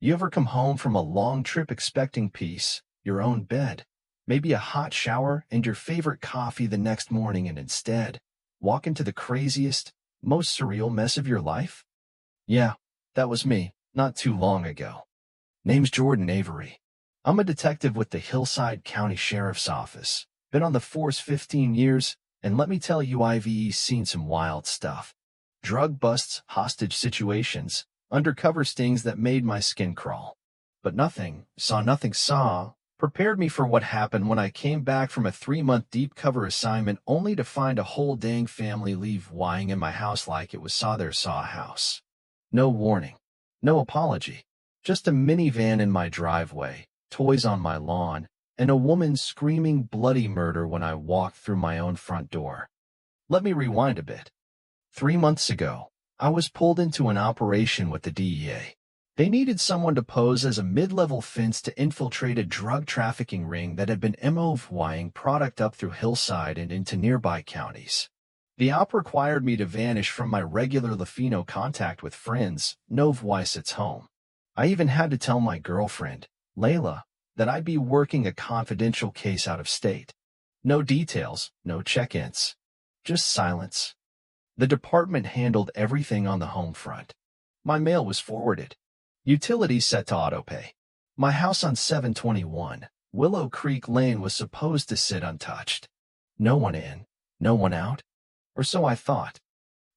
You ever come home from a long trip expecting peace, your own bed, maybe a hot shower and your favorite coffee the next morning and instead walk into the craziest, most surreal mess of your life? Yeah, that was me, not too long ago. Name's Jordan Avery. I'm a detective with the Hillside County Sheriff's Office. Been on the force 15 years, and let me tell you I've seen some wild stuff. Drug busts, hostage situations, undercover stings that made my skin crawl. But nothing prepared me for what happened when I came back from a 3-month deep cover assignment only to find a whole dang family leave lying in my house like it was their house. No warning, no apology, just a minivan in my driveway, toys on my lawn, and a woman screaming bloody murder when I walked through my own front door. Let me rewind a bit. 3 months ago, I was pulled into an operation with the DEA. They needed someone to pose as a mid-level fence to infiltrate a drug trafficking ring that had been moving product up through Hillside and into nearby counties. The op required me to vanish from my regular Latino contact with friends, no voice at home. I even had to tell my girlfriend, Layla, that I'd be working a confidential case out of state. No details, no check-ins. Just silence. The department handled everything on the home front. My mail was forwarded. Utilities set to autopay. My house on 721 Willow Creek Lane was supposed to sit untouched. No one in, no one out. Or so I thought.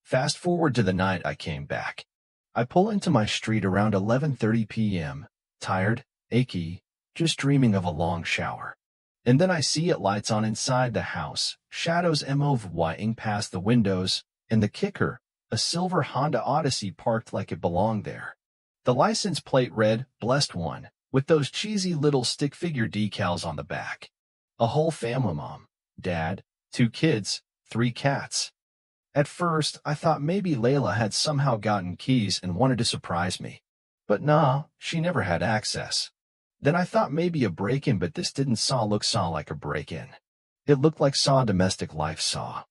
Fast forward to the night I came back. I pull into my street around 11:30 p.m., tired, achy, just dreaming of a long shower. And then I see it lights on inside the house, shadows moving past the windows, and the kicker, a silver Honda Odyssey parked like it belonged there. The license plate read, Blessed One, with those cheesy little stick figure decals on the back. A whole family, mom, dad, 2 kids, 3 cats. At first, I thought maybe Layla had somehow gotten keys and wanted to surprise me. But nah, she never had access. Then I thought maybe a break-in, but this didn't look like a break-in. It looked like domestic life saw.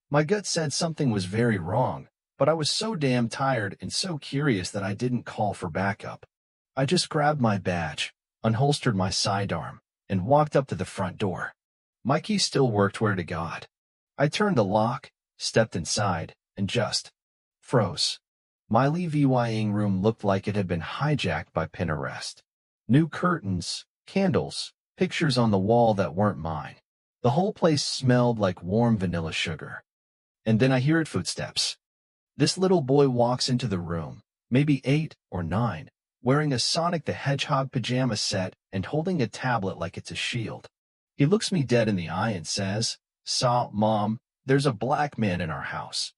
My gut said something was very wrong, but I was so damn tired and so curious that I didn't call for backup. I just grabbed my badge, unholstered my sidearm, and walked up to the front door. My key still worked where to God. I turned the lock, stepped inside, and just froze. My living room looked like it had been hijacked by Pinterest. New curtains, candles, pictures on the wall that weren't mine. The whole place smelled like warm vanilla sugar. And then I hear footsteps. This little boy walks into the room, maybe 8 or 9, wearing a Sonic the Hedgehog pajama set and holding a tablet like it's a shield. He looks me dead in the eye and says, Mom, there's a black man in our house.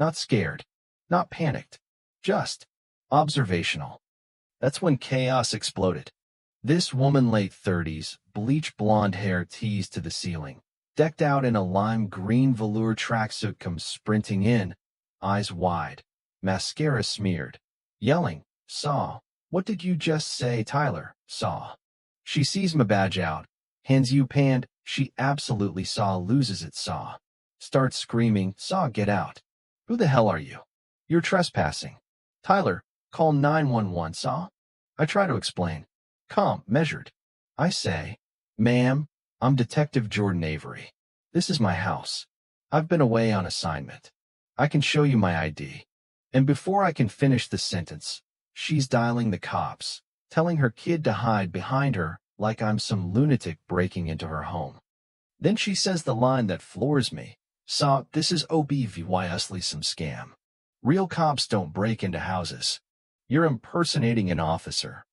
Not scared, not panicked, just observational. That's when chaos exploded. This woman, late 30s, bleach blonde hair teased to the ceiling, decked out in a lime green velour tracksuit, comes sprinting in, eyes wide, mascara smeared, yelling, what did you just say, Tyler? She sees my badge out, hands you panned, she absolutely loses it, starts screaming, get out. Who the hell are you? You're trespassing. Tyler, call 911, I try to explain. Calm, measured. I say, Ma'am, I'm Detective Jordan Avery. This is my house. I've been away on assignment. I can show you my ID. And before I can finish the sentence, she's dialing the cops, telling her kid to hide behind her like I'm some lunatic breaking into her home. Then she says the line that floors me. This is obviously some scam. Real cops don't break into houses. You're impersonating an officer,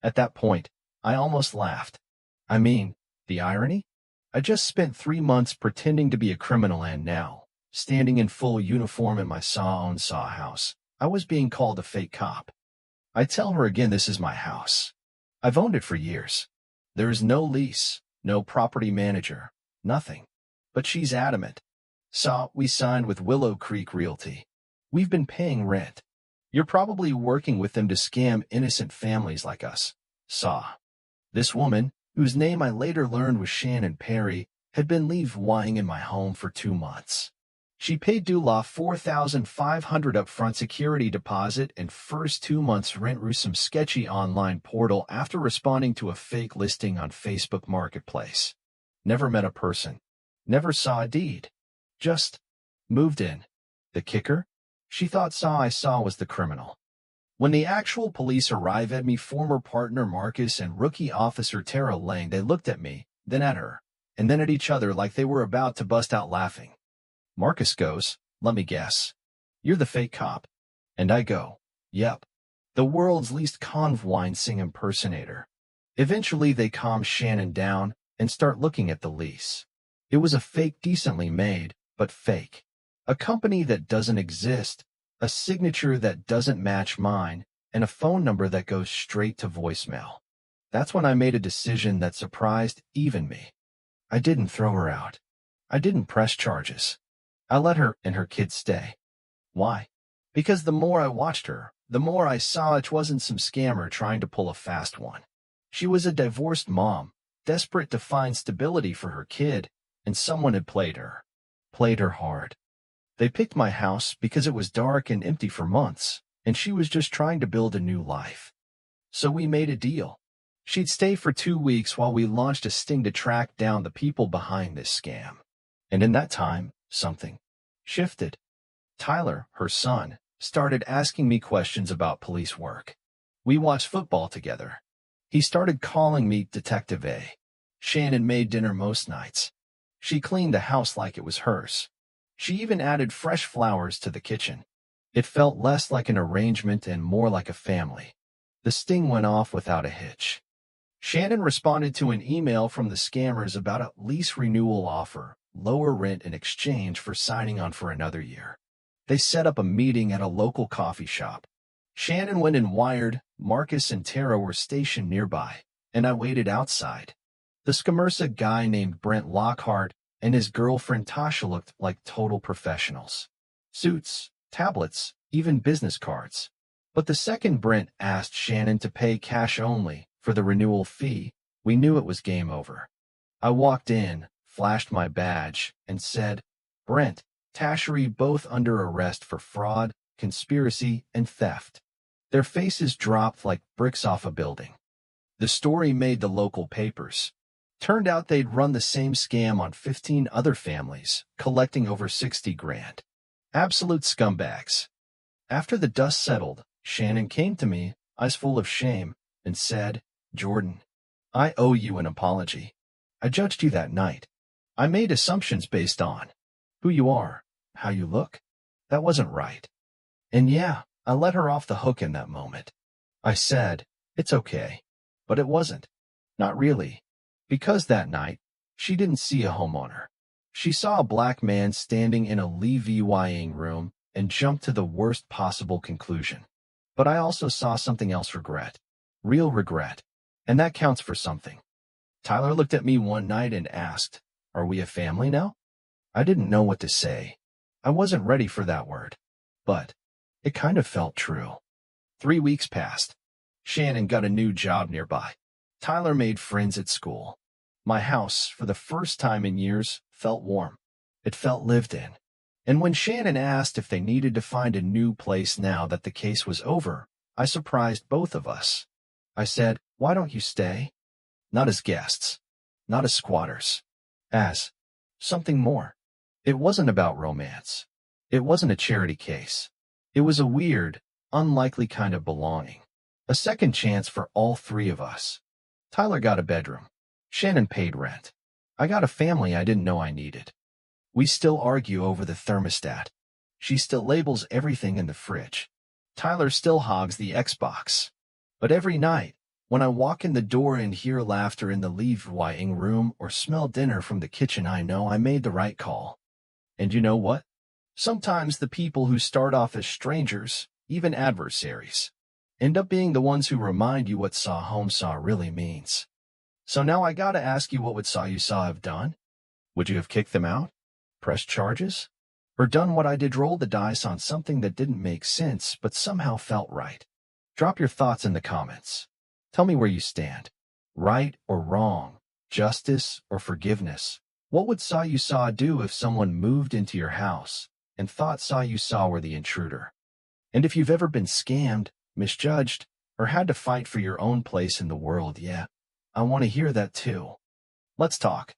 At that point, I almost laughed. I mean, the irony? I just spent 3 months pretending to be a criminal and now, standing in full uniform in my own house, I was being called a fake cop. I tell her again this is my house. I've owned it for years. There is no lease, no property manager, nothing. But she's adamant. We signed with Willow Creek Realty. We've been paying rent. You're probably working with them to scam innocent families like us. This woman, whose name I later learned was Shannon Perry, had been living in my home for 2 months. She paid Dula $4,500 upfront security deposit and first 2 months rent through some sketchy online portal after responding to a fake listing on Facebook Marketplace. Never met a person. Never saw a deed. Just moved in. The kicker? She thought I saw was the criminal. When the actual police arrived at me, former partner Marcus and rookie officer Tara Lang, they looked at me, then at her, and then at each other like they were about to bust out laughing. Marcus goes, "Let me guess. You're the fake cop." And I go, "Yep. The world's least convincing impersonator." Eventually they calm Shannon down and start looking at the lease. It was a fake, decently made, but fake. A company that doesn't exist, a signature that doesn't match mine, and a phone number that goes straight to voicemail. That's when I made a decision that surprised even me. I didn't throw her out. I didn't press charges. I let her and her kids stay. Why? Because the more I watched her, the more I saw it wasn't some scammer trying to pull a fast one. She was a divorced mom, desperate to find stability for her kid, and someone had played her hard. They picked my house because it was dark and empty for months, and she was just trying to build a new life. So we made a deal. She'd stay for 2 weeks while we launched a sting to track down the people behind this scam. And in that time, something shifted. Tyler, her son, started asking me questions about police work. We watched football together. He started calling me Detective A. Shannon made dinner most nights. She cleaned the house like it was hers. She even added fresh flowers to the kitchen. It felt less like an arrangement and more like a family. The sting went off without a hitch. Shannon responded to an email from the scammers about a lease renewal offer, lower rent in exchange for signing on for another year. They set up a meeting at a local coffee shop. Shannon went and wired. Marcus and Tara were stationed nearby, and I waited outside. The scammersa guy named Brent Lockhart and his girlfriend Tasha looked like total professionals. Suits, tablets, even business cards. But the second Brent asked Shannon to pay cash only for the renewal fee, we knew it was game over. I walked in, flashed my badge, and said, "Brent, Tashery both under arrest for fraud, conspiracy, and theft." Their faces dropped like bricks off a building. The story made the local papers. Turned out they'd run the same scam on 15 other families, collecting over 60 grand. Absolute scumbags. After the dust settled, Shannon came to me, eyes full of shame, and said, "Jordan, I owe you an apology. I judged you that night. I made assumptions based on who you are, how you look. That wasn't right." And yeah, I let her off the hook in that moment. I said, "It's okay." But it wasn't. Not really. Because that night, she didn't see a homeowner. She saw a black man standing in a levying room and jumped to the worst possible conclusion. But I also saw something else: regret. Real regret. And that counts for something. Tyler looked at me one night and asked, "Are we a family now?" I didn't know what to say. I wasn't ready for that word. But it kind of felt true. 3 weeks passed. Shannon got a new job nearby. Tyler made friends at school. My house, for the first time in years, felt warm. It felt lived in. And when Shannon asked if they needed to find a new place now that the case was over, I surprised both of us. I said, "Why don't you stay?" Not as guests. Not as squatters. As something more. It wasn't about romance. It wasn't a charity case. It was a weird, unlikely kind of belonging. A second chance for all three of us. Tyler got a bedroom. Shannon paid rent. I got a family I didn't know I needed. We still argue over the thermostat. She still labels everything in the fridge. Tyler still hogs the Xbox. But every night, when I walk in the door and hear laughter in the levying room or smell dinner from the kitchen, I know I made the right call. And you know what? Sometimes the people who start off as strangers, even adversaries, end up being the ones who remind you what saw home saw really means. So now I gotta ask you, what would saw you saw have done? Would you have kicked them out? Pressed charges? Or done what I did, roll the dice on something that didn't make sense but somehow felt right? Drop your thoughts in the comments. Tell me where you stand. Right or wrong? Justice or forgiveness? What would saw you saw do if someone moved into your house, and thought you were the intruder. And if you've ever been scammed, misjudged, or had to fight for your own place in the world, yeah, I want to hear that too. Let's talk.